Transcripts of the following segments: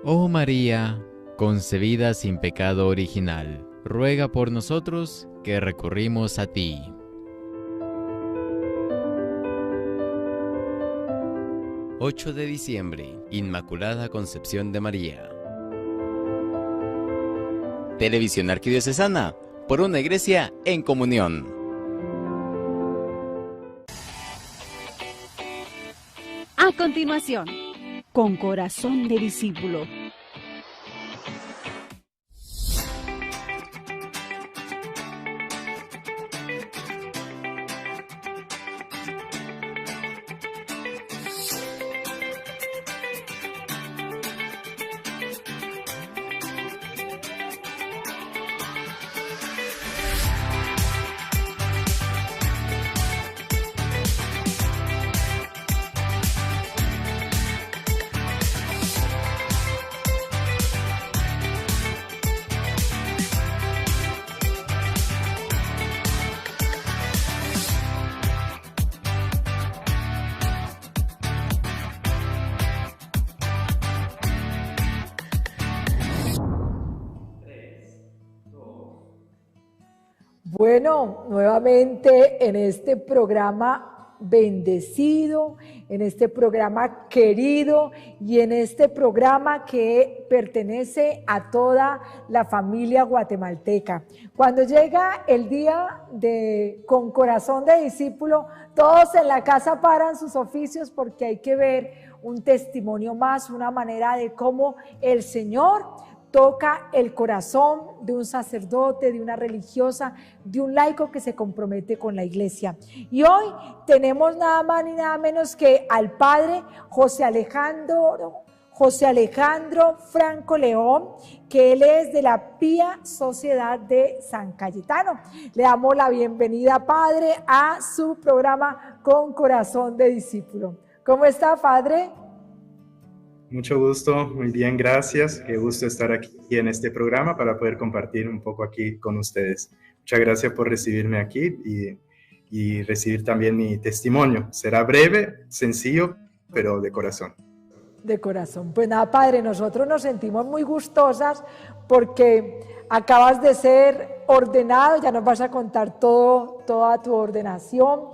Oh María, concebida sin pecado original, ruega por nosotros que recurrimos a ti. ...8 de diciembre... Inmaculada Concepción de María. Televisión Arquidiocesana, por una iglesia en comunión. A continuación, con corazón de discípulo. Bueno, nuevamente en este programa bendecido, en este programa querido y en este programa que pertenece a toda la familia guatemalteca. Cuando llega el día de Con Corazón de Discípulo, todos en la casa paran sus oficios porque hay que ver un testimonio más, una manera de cómo el Señor toca el corazón de un sacerdote, de una religiosa, de un laico que se compromete con la iglesia. Y hoy tenemos nada más ni nada menos que al padre José Alejandro Franco León, que él es de la Pía Sociedad de San Cayetano. Le damos la bienvenida, padre, a su programa Con Corazón de Discípulo. ¿Cómo está, padre? Mucho gusto, muy bien, gracias. Qué gusto estar aquí en este programa para poder compartir un poco aquí con ustedes. Muchas gracias por recibirme aquí y recibir también mi testimonio. Será breve, sencillo, pero de corazón. De corazón. Pues nada, padre, nosotros nos sentimos muy gustosas porque acabas de ser ordenado, ya nos vas a contar toda tu ordenación.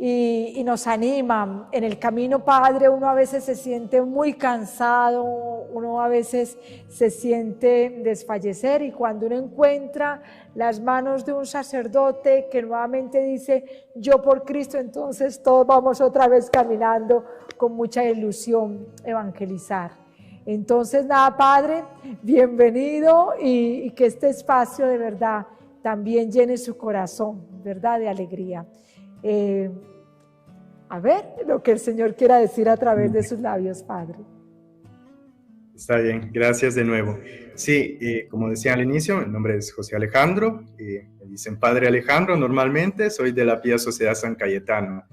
Y nos anima en el camino, padre. Uno a veces se siente muy cansado, uno a veces se siente desfallecer, y cuando uno encuentra las manos de un sacerdote que nuevamente dice yo por Cristo, entonces todos vamos otra vez caminando con mucha ilusión evangelizar. Entonces nada, padre, bienvenido, y que este espacio de verdad también llene su corazón, verdad, de alegría. A ver lo que el Señor quiera decir a través de sus labios, padre. Está bien, gracias de nuevo. Sí, como decía al inicio, mi nombre es José Alejandro, me dicen Padre Alejandro normalmente, soy de la Pía Sociedad San Cayetano.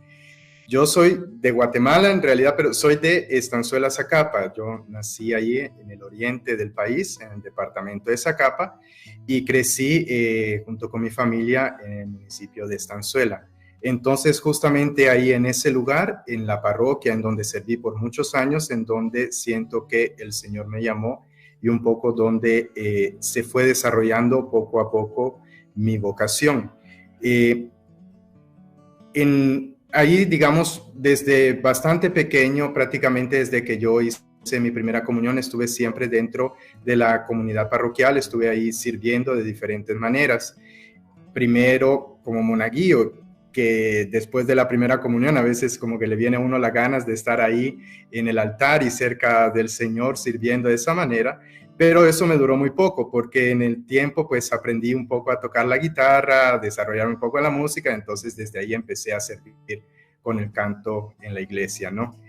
Yo soy de Guatemala en realidad, pero soy de Estanzuela, Zacapa. Yo nací allí en el oriente del país, en el departamento de Zacapa, y crecí junto con mi familia en el municipio de Estanzuela. Entonces, justamente ahí en ese lugar, en la parroquia en donde serví por muchos años, en donde siento que el Señor me llamó y un poco donde se fue desarrollando poco a poco mi vocación. Ahí, digamos, desde bastante pequeño, prácticamente desde que yo hice mi primera comunión, estuve siempre dentro de la comunidad parroquial, estuve ahí sirviendo de diferentes maneras. Primero como monaguillo, que después de la primera comunión a veces como que le viene a uno las ganas de estar ahí en el altar y cerca del Señor sirviendo de esa manera, pero eso me duró muy poco porque en el tiempo pues aprendí un poco a tocar la guitarra, a desarrollar un poco la música, entonces desde ahí empecé a servir con el canto en la iglesia, ¿no?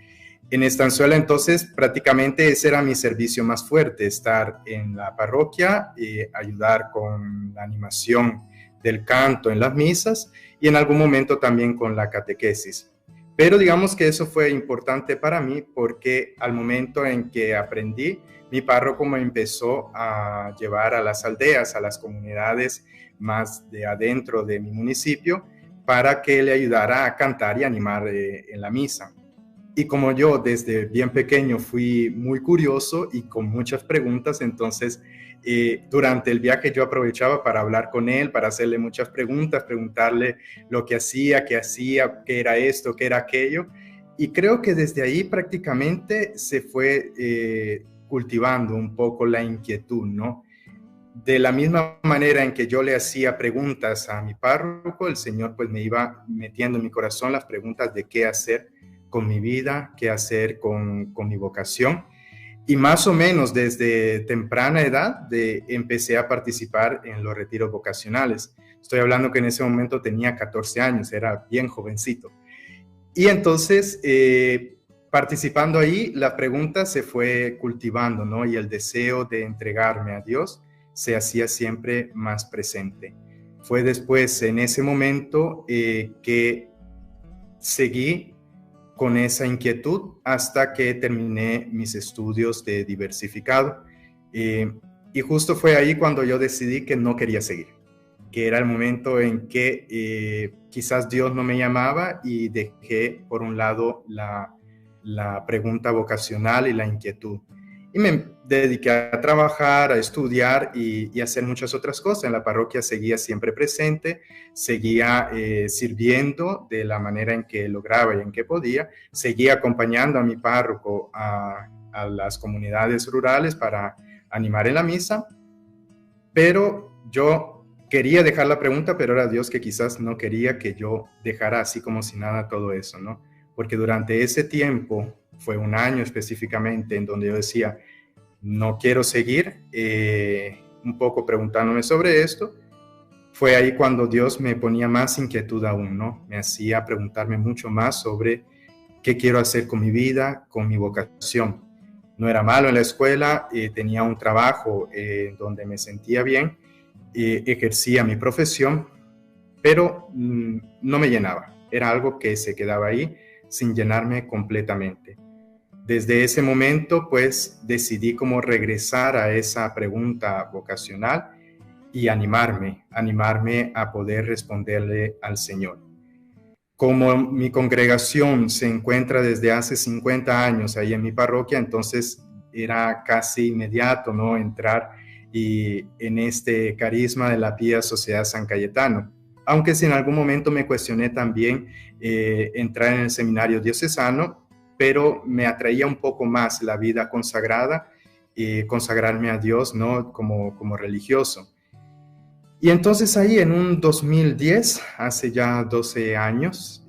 En Estanzuela entonces prácticamente ese era mi servicio más fuerte, estar en la parroquia y ayudar con la animación del canto en las misas y en algún momento también con la catequesis. Pero digamos que eso fue importante para mí porque al momento en que aprendí, mi párroco me empezó a llevar a las aldeas, a las comunidades más de adentro de mi municipio, para que le ayudara a cantar y animar en la misa. Y como yo desde bien pequeño fui muy curioso y con muchas preguntas, entonces durante el viaje yo aprovechaba para hablar con él, para hacerle muchas preguntas, preguntarle lo que hacía, qué era esto, qué era aquello. Y creo que desde ahí prácticamente se fue cultivando un poco la inquietud, ¿no? De la misma manera en que yo le hacía preguntas a mi párroco, el Señor pues me iba metiendo en mi corazón las preguntas de qué hacer con mi vida, qué hacer con mi vocación. Y más o menos desde temprana edad empecé a participar en los retiros vocacionales. Estoy hablando que en ese momento tenía 14 años, era bien jovencito. Y entonces, participando ahí, la pregunta se fue cultivando, ¿no? Y el deseo de entregarme a Dios se hacía siempre más presente. Fue después, en ese momento, que seguí con esa inquietud hasta que terminé mis estudios de diversificado. Y justo fue ahí cuando yo decidí que no quería seguir, que era el momento en que quizás Dios no me llamaba y dejé por un lado la pregunta vocacional y la inquietud. Y me dediqué a trabajar, a estudiar y hacer muchas otras cosas. En la parroquia seguía siempre presente, seguía sirviendo de la manera en que lograba y en que podía, seguía acompañando a mi párroco a las comunidades rurales para animar en la misa, pero yo quería dejar la pregunta, pero era Dios que quizás no quería que yo dejara así como si nada todo eso, ¿no? Porque durante ese tiempo, fue un año específicamente en donde yo decía, no quiero seguir, un poco preguntándome sobre esto, fue ahí cuando Dios me ponía más inquietud aún, ¿no? Me hacía preguntarme mucho más sobre qué quiero hacer con mi vida, con mi vocación. No era malo en la escuela, tenía un trabajo donde me sentía bien, ejercía mi profesión, pero no me llenaba. Era algo que se quedaba ahí sin llenarme completamente. Desde ese momento, pues, decidí como regresar a esa pregunta vocacional y animarme a poder responderle al Señor. Como mi congregación se encuentra desde hace 50 años ahí en mi parroquia, entonces era casi inmediato, ¿no?, entrar en este carisma de la Pía Sociedad San Cayetano. Aunque si en algún momento me cuestioné también entrar en el seminario diocesano, pero me atraía un poco más la vida consagrada y consagrarme a Dios, ¿no?, como religioso. Y entonces ahí en un 2010, hace ya 12 años,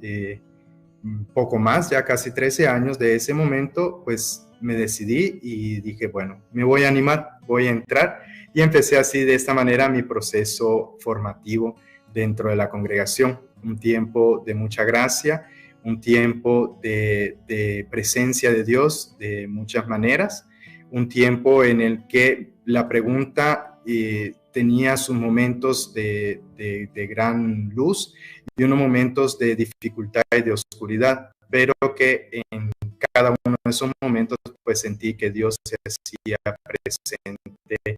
poco más, ya casi 13 años de ese momento, pues me decidí y dije, bueno, me voy a animar, voy a entrar. Y empecé así de esta manera mi proceso formativo dentro de la congregación. Un tiempo de mucha gracia, un tiempo de presencia de Dios de muchas maneras, un tiempo en el que la pregunta tenía sus momentos de gran luz y unos momentos de dificultad y de oscuridad, pero que en cada uno de esos momentos pues sentí que Dios se hacía presente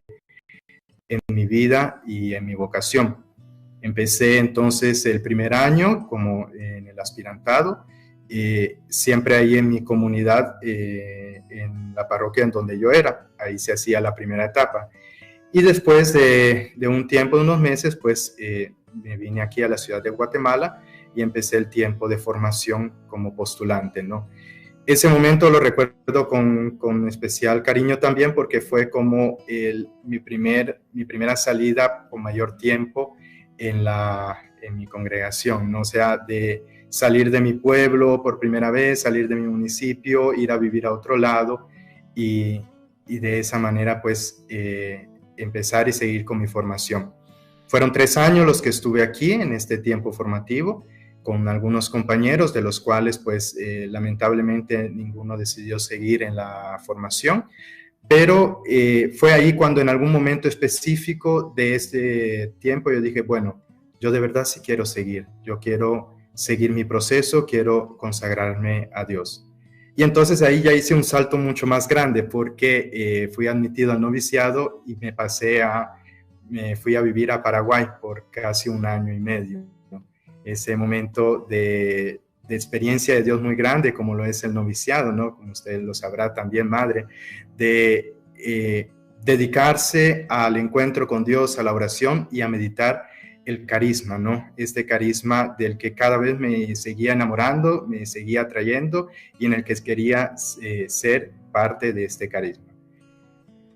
en mi vida y en mi vocación. Empecé entonces el primer año como en el aspirantado, siempre ahí en mi comunidad, en la parroquia en donde yo era, ahí se hacía la primera etapa. Y después de un tiempo, de unos meses, pues me vine aquí a la ciudad de Guatemala y empecé el tiempo de formación como postulante, ¿no? Ese momento lo recuerdo con especial cariño también porque fue como mi primera salida con mayor tiempo en mi congregación, ¿no? O sea, de salir de mi pueblo por primera vez, salir de mi municipio, ir a vivir a otro lado y de esa manera pues empezar y seguir con mi formación. Fueron 3 años los que estuve aquí en este tiempo formativo con algunos compañeros, de los cuales pues lamentablemente ninguno decidió seguir en la formación, pero fue ahí cuando en algún momento específico de este tiempo yo dije, bueno, yo de verdad sí quiero seguir, yo quiero seguir mi proceso, quiero consagrarme a Dios. Y entonces ahí ya hice un salto mucho más grande porque fui admitido al noviciado y me fui a vivir a Paraguay por casi 1 año y medio. Ese momento de experiencia de Dios muy grande, como lo es el noviciado, ¿no? Como usted lo sabrá también, madre, de dedicarse al encuentro con Dios, a la oración y a meditar el carisma, ¿no? Este carisma del que cada vez me seguía enamorando, me seguía atrayendo y en el que quería ser parte de este carisma.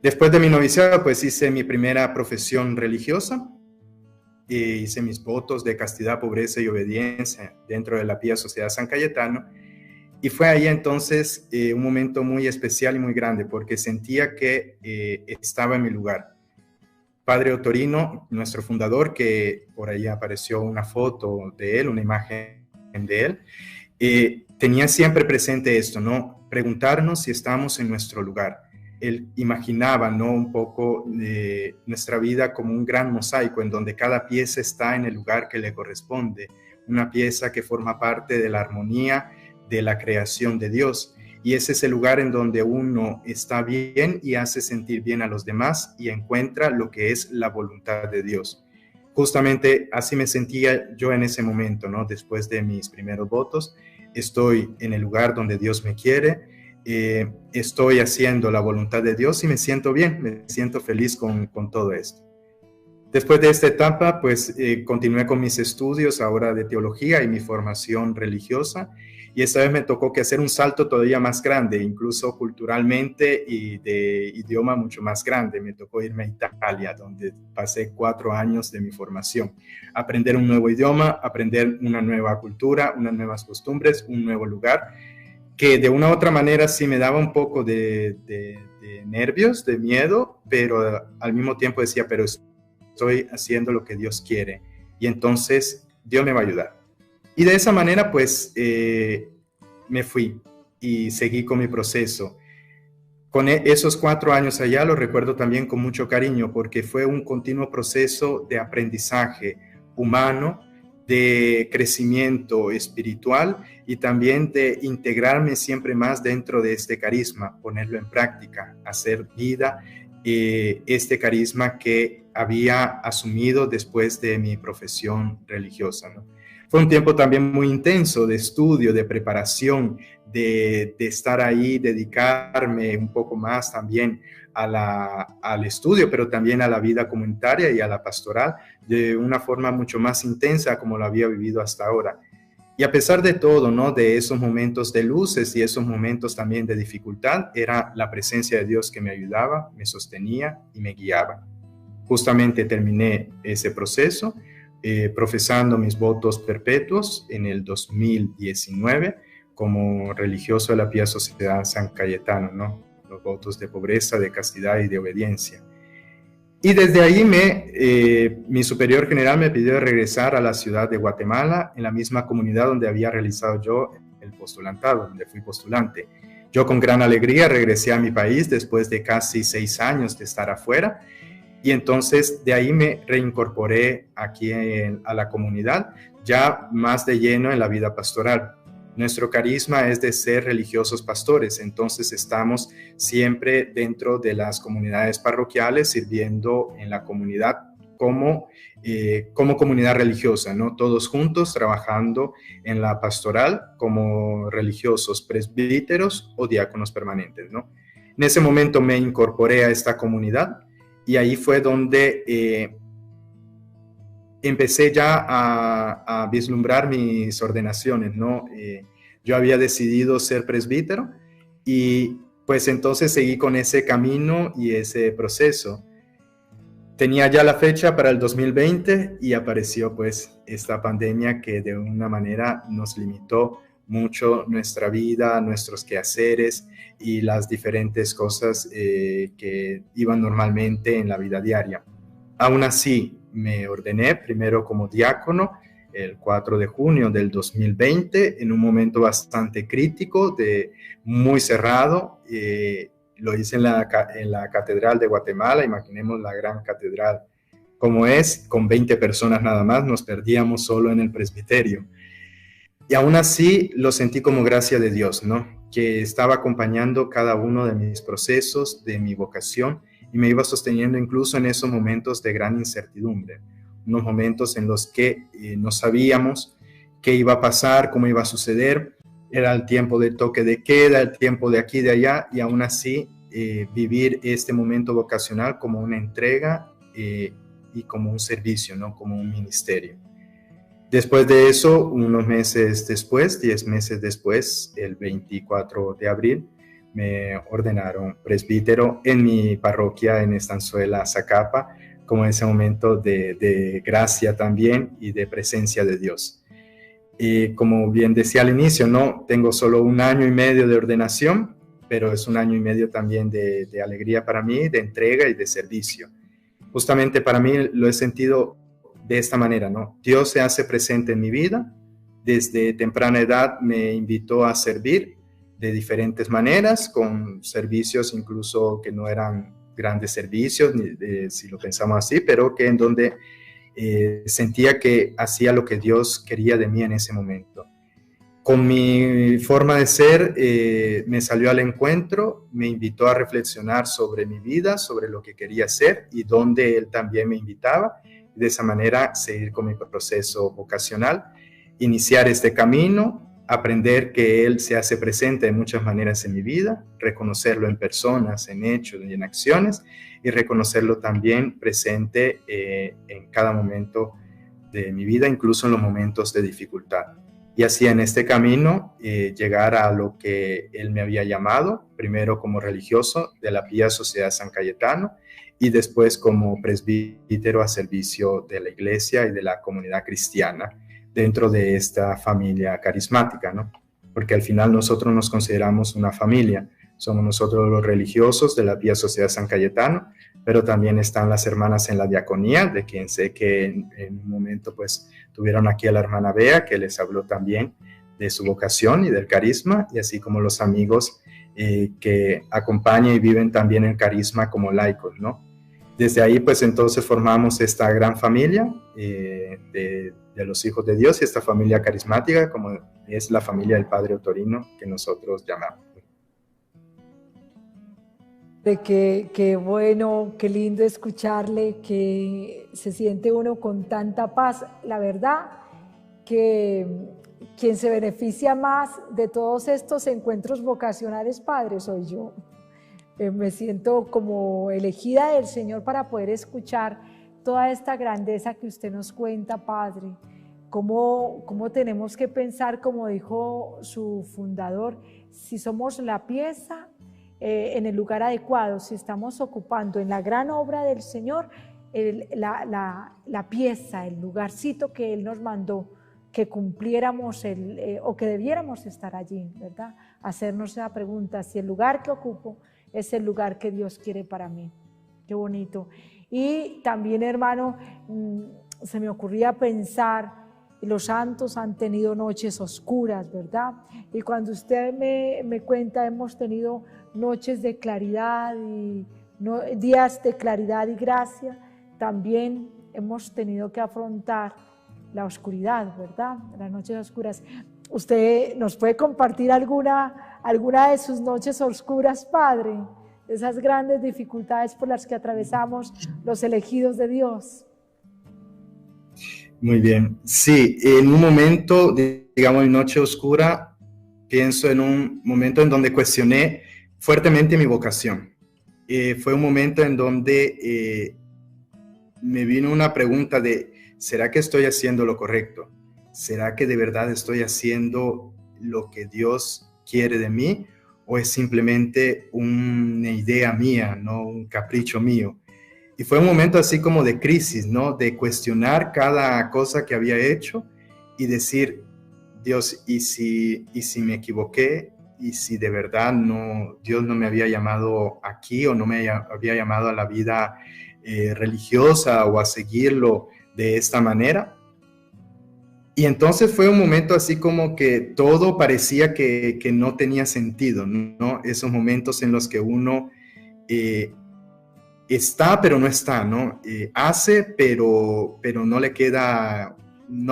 Después de mi noviciado, pues hice mi primera profesión religiosa, hice mis votos de castidad, pobreza y obediencia dentro de la Pía Sociedad San Cayetano, y fue ahí entonces un momento muy especial y muy grande, porque sentía que estaba en mi lugar. Padre Otorino, nuestro fundador, que por ahí apareció una foto de él, una imagen de él, tenía siempre presente esto, ¿no? Preguntarnos si estamos en nuestro lugar. Él imaginaba, ¿no?, un poco nuestra vida como un gran mosaico en donde cada pieza está en el lugar que le corresponde, una pieza que forma parte de la armonía de la creación de Dios. Y ese es el lugar en donde uno está bien y hace sentir bien a los demás y encuentra lo que es la voluntad de Dios. Justamente así me sentía yo en ese momento, ¿no? Después de mis primeros votos, estoy en el lugar donde Dios me quiere, estoy haciendo la voluntad de Dios y me siento bien, me siento feliz con todo esto. Después de esta etapa, pues continué con mis estudios ahora de teología y mi formación religiosa, y esta vez me tocó que hacer un salto todavía más grande, incluso culturalmente y de idioma mucho más grande. Me tocó irme a Italia, donde pasé 4 años de mi formación. Aprender un nuevo idioma, aprender una nueva cultura, unas nuevas costumbres, un nuevo lugar, que de una u otra manera sí me daba un poco de nervios, de miedo, pero al mismo tiempo decía, pero estoy haciendo lo que Dios quiere y entonces Dios me va a ayudar. Y de esa manera pues me fui y seguí con mi proceso. Con esos 4 años allá lo recuerdo también con mucho cariño porque fue un continuo proceso de aprendizaje humano, de crecimiento espiritual y también de integrarme siempre más dentro de este carisma, ponerlo en práctica, hacer vida este carisma que había asumido después de mi profesión religiosa, ¿no? Fue un tiempo también muy intenso de estudio, de preparación, de estar ahí, dedicarme un poco más también al estudio, pero también a la vida comunitaria y a la pastoral de una forma mucho más intensa como lo había vivido hasta ahora. Y a pesar de todo, ¿no?, de esos momentos de luces y esos momentos también de dificultad, era la presencia de Dios que me ayudaba, me sostenía y me guiaba. Justamente terminé ese proceso profesando mis votos perpetuos en el 2019 como religioso de la Pía Sociedad San Cayetano, ¿no? Los votos de pobreza, de castidad y de obediencia. Y desde ahí mi superior general me pidió regresar a la ciudad de Guatemala, en la misma comunidad donde había realizado yo el postulantado, donde fui postulante. Yo con gran alegría regresé a mi país después de casi 6 años de estar afuera, y entonces de ahí me reincorporé aquí a la comunidad, ya más de lleno en la vida pastoral. Nuestro carisma es de ser religiosos pastores, entonces estamos siempre dentro de las comunidades parroquiales sirviendo en la comunidad como comunidad religiosa, ¿no? Todos juntos trabajando en la pastoral como religiosos presbíteros o diáconos permanentes, ¿no? En ese momento me incorporé a esta comunidad y ahí fue donde empecé ya a vislumbrar mis ordenaciones, ¿no? Yo había decidido ser presbítero y pues entonces seguí con ese camino y ese proceso. Tenía ya la fecha para el 2020 y apareció pues esta pandemia que de una manera nos limitó mucho nuestra vida, nuestros quehaceres y las diferentes cosas que iban normalmente en la vida diaria. Aún así, me ordené primero como diácono el 4 de junio del 2020 en un momento bastante crítico, muy cerrado. Lo hice en la Catedral de Guatemala, imaginemos la gran catedral como es, con 20 personas nada más, nos perdíamos solo en el presbiterio. Y aún así lo sentí como gracia de Dios, ¿no? Que estaba acompañando cada uno de mis procesos, de mi vocación, y me iba sosteniendo incluso en esos momentos de gran incertidumbre, unos momentos en los que no sabíamos qué iba a pasar, cómo iba a suceder. Era el tiempo de toque de queda, el tiempo de aquí y de allá, y aún así vivir este momento vocacional como una entrega y como un servicio, ¿no? Como un ministerio. Después de eso, unos meses después, 10 meses después, el 24 de abril, me ordenaron presbítero en mi parroquia en Estanzuela, Zacapa, como ese momento de gracia también y de presencia de Dios. Y como bien decía al inicio, no tengo solo 1 año y medio de ordenación, pero es 1 año y medio también de alegría para mí, de entrega y de servicio. Justamente para mí lo he sentido de esta manera, ¿no? Dios se hace presente en mi vida. Desde temprana edad me invitó a servir de diferentes maneras, con servicios incluso que no eran grandes servicios, si lo pensamos así, pero que en donde sentía que hacía lo que Dios quería de mí en ese momento. Con mi forma de ser, me salió al encuentro, me invitó a reflexionar sobre mi vida, sobre lo que quería hacer y donde Él también me invitaba. De esa manera, seguir con mi proceso vocacional, iniciar este camino, aprender que Él se hace presente de muchas maneras en mi vida, reconocerlo en personas, en hechos y en acciones, y reconocerlo también presente en cada momento de mi vida, incluso en los momentos de dificultad. Y así en este camino llegar a lo que Él me había llamado, primero como religioso de la Pía Sociedad San Cayetano y después como presbítero a servicio de la iglesia y de la comunidad cristiana dentro de esta familia carismática, ¿no? Porque al final nosotros nos consideramos una familia. Somos nosotros los religiosos de la Pía Sociedad San Cayetano, pero también están las hermanas en la diaconía, de quien sé que en un momento pues tuvieron aquí a la hermana Bea, que les habló también de su vocación y del carisma, y así como los amigos que acompañan y viven también el carisma como laicos, ¿no? Desde ahí pues entonces formamos esta gran familia de los hijos de Dios y esta familia carismática como es la familia del Padre Otorino que nosotros llamamos. Qué bueno, qué lindo escucharle, que se siente uno con tanta paz. La verdad que quien se beneficia más de todos estos encuentros vocacionales, Padre, soy yo. Me siento como elegida del Señor para poder escuchar toda esta grandeza que usted nos cuenta, Padre. Cómo tenemos que pensar, como dijo su fundador, si somos la pieza en el lugar adecuado, si estamos ocupando en la gran obra del Señor la pieza, el lugarcito que Él nos mandó, que cumpliéramos o que debiéramos estar allí, ¿verdad? Hacernos esa pregunta, si el lugar que ocupo es el lugar que Dios quiere para mí. Qué bonito. Y también, hermano, se me ocurría pensar, los santos han tenido noches oscuras, ¿verdad? Y cuando usted me cuenta, hemos tenido noches de claridad y días de claridad y gracia, también hemos tenido que afrontar la oscuridad, ¿verdad? Las noches oscuras. ¿Usted nos puede compartir alguna de sus noches oscuras, Padre? Esas grandes dificultades por las que atravesamos los elegidos de Dios. Muy bien. Sí, en un momento, digamos, en noche oscura, pienso en un momento en donde cuestioné fuertemente mi vocación. Fue un momento en donde me vino una pregunta de, ¿será que estoy haciendo lo correcto? ¿Será que de verdad estoy haciendo lo que Dios quiere de mí? ¿O es simplemente una idea mía, ¿no? Un capricho mío? Y fue un momento así como de crisis, ¿no? De cuestionar cada cosa que había hecho y decir, Dios, ¿y si me equivoqué? ¿Y si de verdad Dios no me había llamado aquí o no me había llamado a la vida religiosa o a seguirlo de esta manera? Y entonces fue un momento así como que todo parecía que no tenía sentido, ¿no? Esos momentos en los que uno está pero no está, ¿no? Hace pero no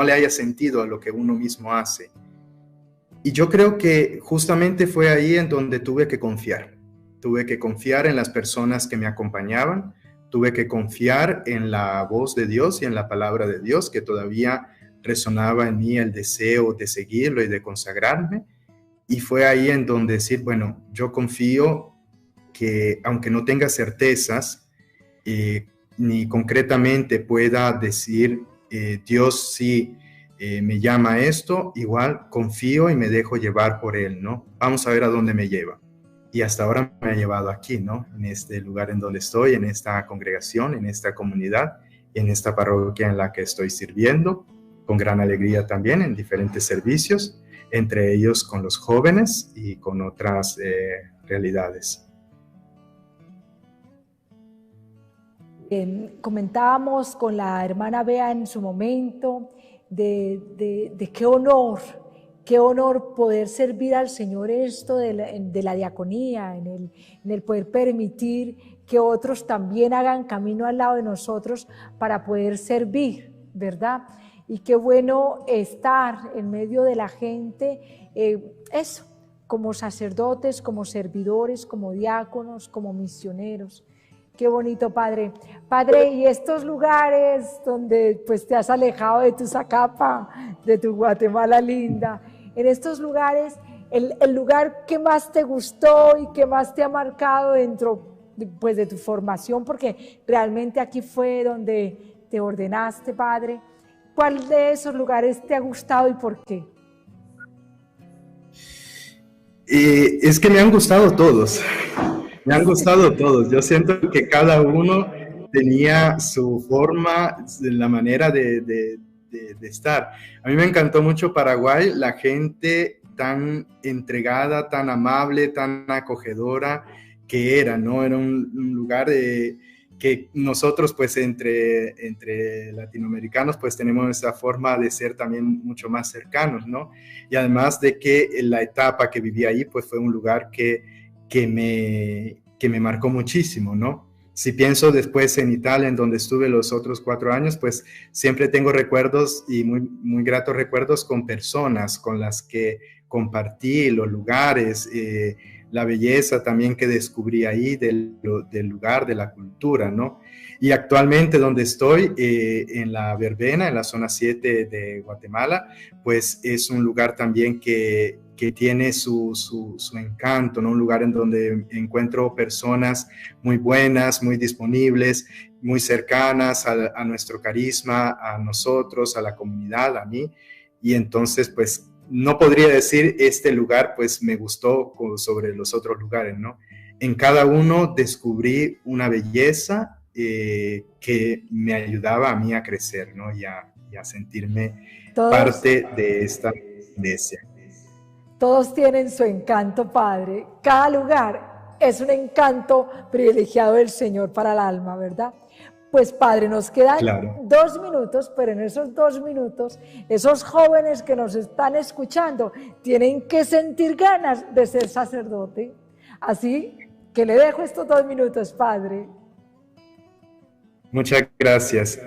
le haya sentido a lo que uno mismo hace. Y yo creo que justamente fue ahí en donde tuve que confiar. Tuve que confiar en las personas que me acompañaban, tuve que confiar en la voz de Dios y en la palabra de Dios que todavía resonaba en mí el deseo de seguirlo y de consagrarme. Y fue ahí en donde decir, bueno, yo confío que aunque no tenga certezas, ni concretamente pueda decir, Dios sí me llama a esto, igual confío y me dejo llevar por Él, ¿no? Vamos a ver a dónde me lleva. Y hasta ahora me ha llevado aquí, ¿no? En este lugar en donde estoy, en esta congregación, en esta comunidad, en esta parroquia en la que estoy sirviendo, con gran alegría también en diferentes servicios, entre ellos con los jóvenes y con otras realidades. Comentábamos con la hermana Bea en su momento de qué honor poder servir al Señor esto de la diaconía, en el poder permitir que otros también hagan camino al lado de nosotros para poder servir, ¿verdad? Y qué bueno estar en medio de la gente, eso, como sacerdotes, como servidores, como diáconos, como misioneros. Qué bonito, Padre. Padre, y estos lugares donde pues te has alejado de tu Zacapa, de tu Guatemala linda, en estos lugares, el lugar que más te gustó y que más te ha marcado dentro pues, de tu formación, porque realmente aquí fue donde te ordenaste, Padre. ¿Cuál de esos lugares te ha gustado y por qué? Es que me han gustado todos. Me han gustado todos. Yo siento que cada uno tenía su forma, la manera de estar. A mí me encantó mucho Paraguay, la gente tan entregada, tan amable, tan acogedora que era, ¿no? Era un lugar que nosotros, pues, entre latinoamericanos, pues, tenemos esa forma de ser también mucho más cercanos, ¿no? Y además de que la etapa que viví ahí, pues, fue un lugar que me marcó muchísimo, ¿no? Si pienso después en Italia, en donde estuve los otros 4 años, pues siempre tengo recuerdos y muy, muy gratos recuerdos con personas con las que compartí los lugares, la belleza también que descubrí ahí del lugar, de la cultura, ¿no? Y actualmente donde estoy, en la Verbena, en la zona 7 de Guatemala, pues es un lugar también que tiene su encanto, ¿no? Un lugar en donde encuentro personas muy buenas, muy disponibles, muy cercanas a nuestro carisma, a nosotros, a la comunidad, a mí. Y entonces, pues, no podría decir este lugar, pues, me gustó sobre los otros lugares, ¿no? En cada uno descubrí una belleza que me ayudaba a mí a crecer, ¿no? Y a sentirme parte de esta iglesia. Todos tienen su encanto, Padre. Cada lugar es un encanto privilegiado del Señor para el alma, ¿verdad? Pues, Padre, nos quedan 2 minutos, pero en esos 2 minutos, esos jóvenes que nos están escuchando tienen que sentir ganas de ser sacerdote. Así que le dejo estos 2 minutos, Padre. Muchas gracias.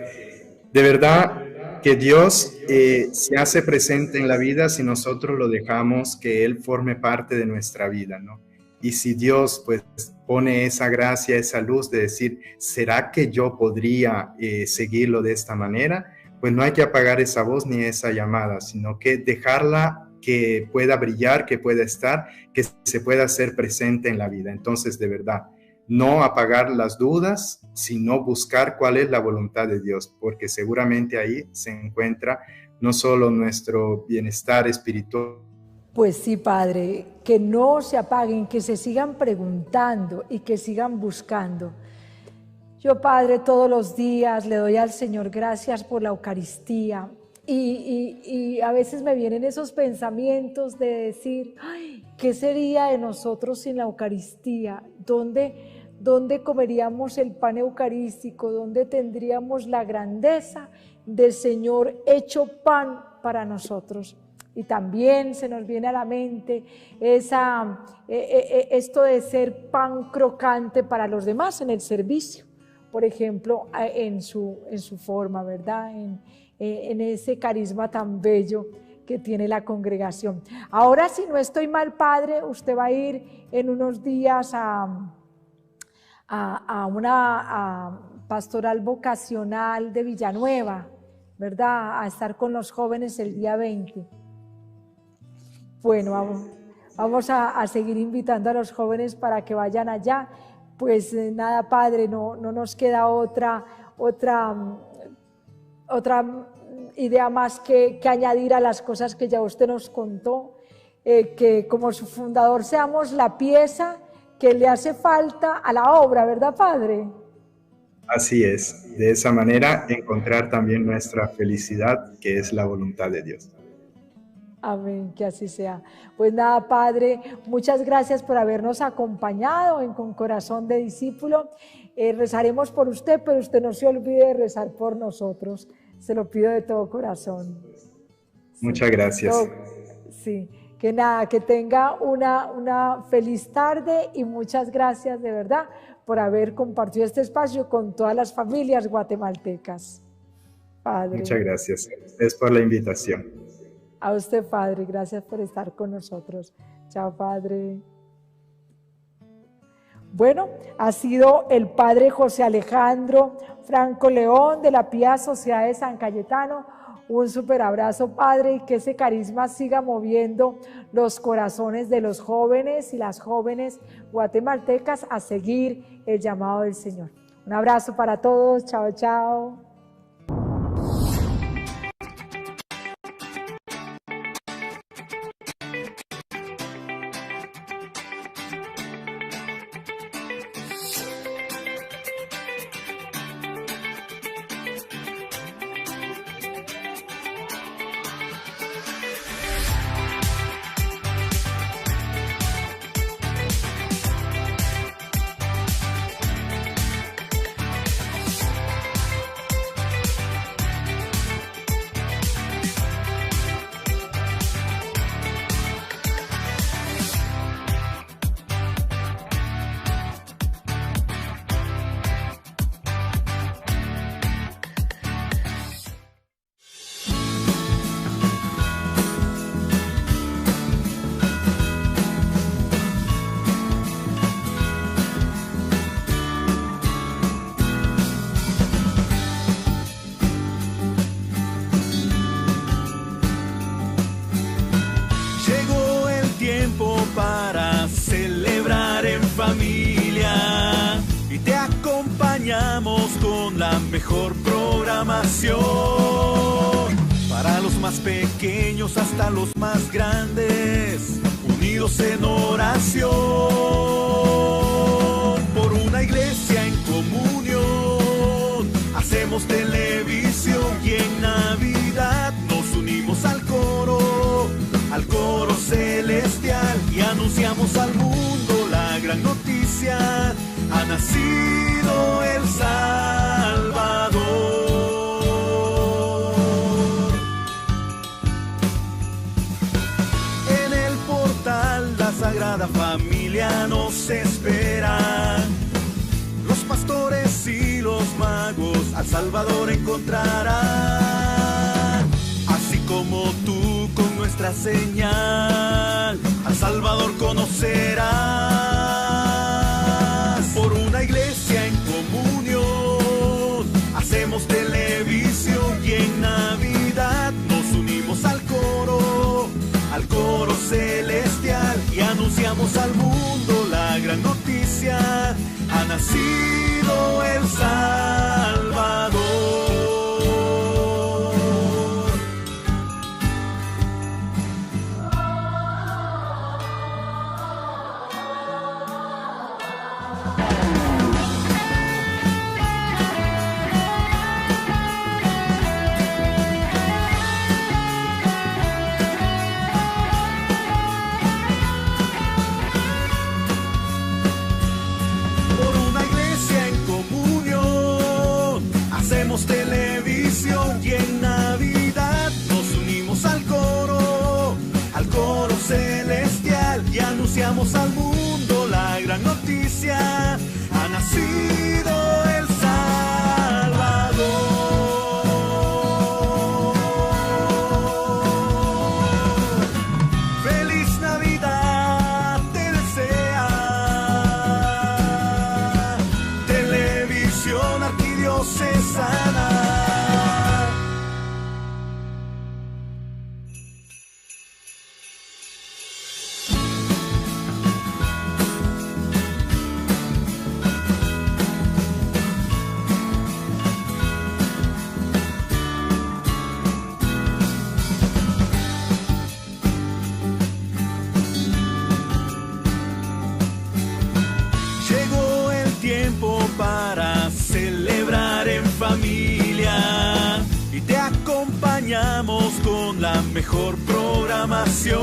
De verdad que Dios se hace presente en la vida si nosotros lo dejamos que Él forme parte de nuestra vida, ¿no? Y si Dios pues pone esa gracia, esa luz de decir, ¿será que yo podría seguirlo de esta manera? Pues no hay que apagar esa voz ni esa llamada, sino que dejarla que pueda brillar, que pueda estar, que se pueda hacer presente en la vida. Entonces, de verdad, no apagar las dudas, sino buscar cuál es la voluntad de Dios, porque seguramente ahí se encuentra no solo nuestro bienestar espiritual. Pues sí, Padre, que no se apaguen, que se sigan preguntando y que sigan buscando. Yo, Padre, todos los días le doy al Señor gracias por la Eucaristía y a veces me vienen esos pensamientos de decir, ay, ¿qué sería de nosotros sin la Eucaristía? ¿Dónde comeríamos el pan eucarístico? ¿Dónde tendríamos la grandeza del Señor hecho pan para nosotros? Y también se nos viene a la mente esto de ser pan crocante para los demás en el servicio, por ejemplo, en su forma, ¿verdad? En ese carisma tan bello que tiene la congregación. Ahora, si no estoy mal, Padre, usted va a ir en unos días a una pastoral vocacional de Villanueva, ¿verdad? A estar con los jóvenes el día 20. Bueno, vamos a seguir invitando a los jóvenes para que vayan allá. Pues nada, Padre, no nos queda otra idea más que añadir a las cosas que ya usted nos contó, que como su fundador seamos la pieza que le hace falta a la obra, ¿verdad, Padre? Así es, de esa manera encontrar también nuestra felicidad, que es la voluntad de Dios. Amén, que así sea. Pues nada, Padre, muchas gracias por habernos acompañado en Con Corazón de Discípulo. Rezaremos por usted, pero usted no se olvide de rezar por nosotros. Se lo pido de todo corazón. Muchas gracias. Sí, que nada, que tenga una feliz tarde y muchas gracias de verdad por haber compartido este espacio con todas las familias guatemaltecas. Padre. Muchas gracias. Es por la invitación. A usted, Padre, gracias por estar con nosotros. Chao, Padre. Bueno, ha sido el Padre José Alejandro Franco León de la Pía Sociedad de San Cayetano. Un súper abrazo, Padre, y que ese carisma siga moviendo los corazones de los jóvenes y las jóvenes guatemaltecas a seguir el llamado del Señor. Un abrazo para todos. Chao, chao. Para celebrar en familia y te acompañamos con la mejor programación. Para los más pequeños hasta los más grandes, unidos en oración por una iglesia en comunión. Hacemos televisión y en Navidad nos unimos al coro celestial y anunciamos al mundo la gran noticia: ha nacido el Salvador. En el portal la Sagrada Familia nos espera. Los pastores y los magos al Salvador encontrarán, así como tú con nuestra señal al Salvador conocerás. Por una iglesia en comunión hacemos televisión y en Navidad nos unimos al coro celestial y anunciamos al mundo la gran noticia: ha nacido el Salvador. Televisión y en Navidad nos unimos al coro celestial y anunciamos al mundo la gran noticia: ha nacido el Salvador. Feliz Navidad te desea Televisión Arquidiocesana. para celebrar en familia y te acompañamos con la mejor programación.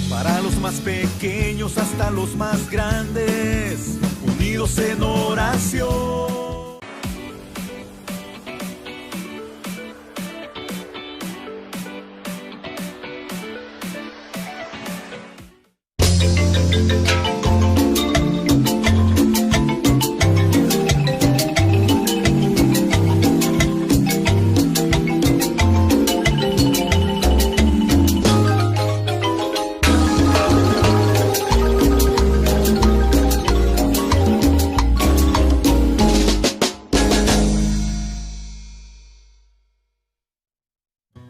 Para los más pequeños hasta los más grandes, unidos en oración.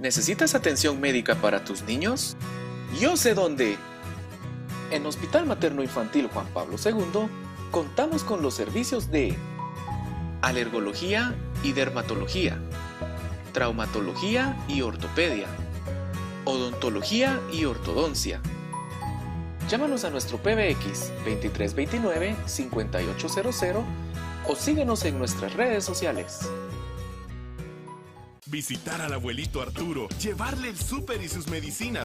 ¿Necesitas atención médica para tus niños? ¡Yo sé dónde! En Hospital Materno Infantil Juan Pablo II contamos con los servicios de alergología y dermatología, traumatología y ortopedia, odontología y ortodoncia. Llámanos a nuestro PBX 2329-5800 o síguenos en nuestras redes sociales. Visitar al abuelito Arturo, llevarle el súper y sus medicinas,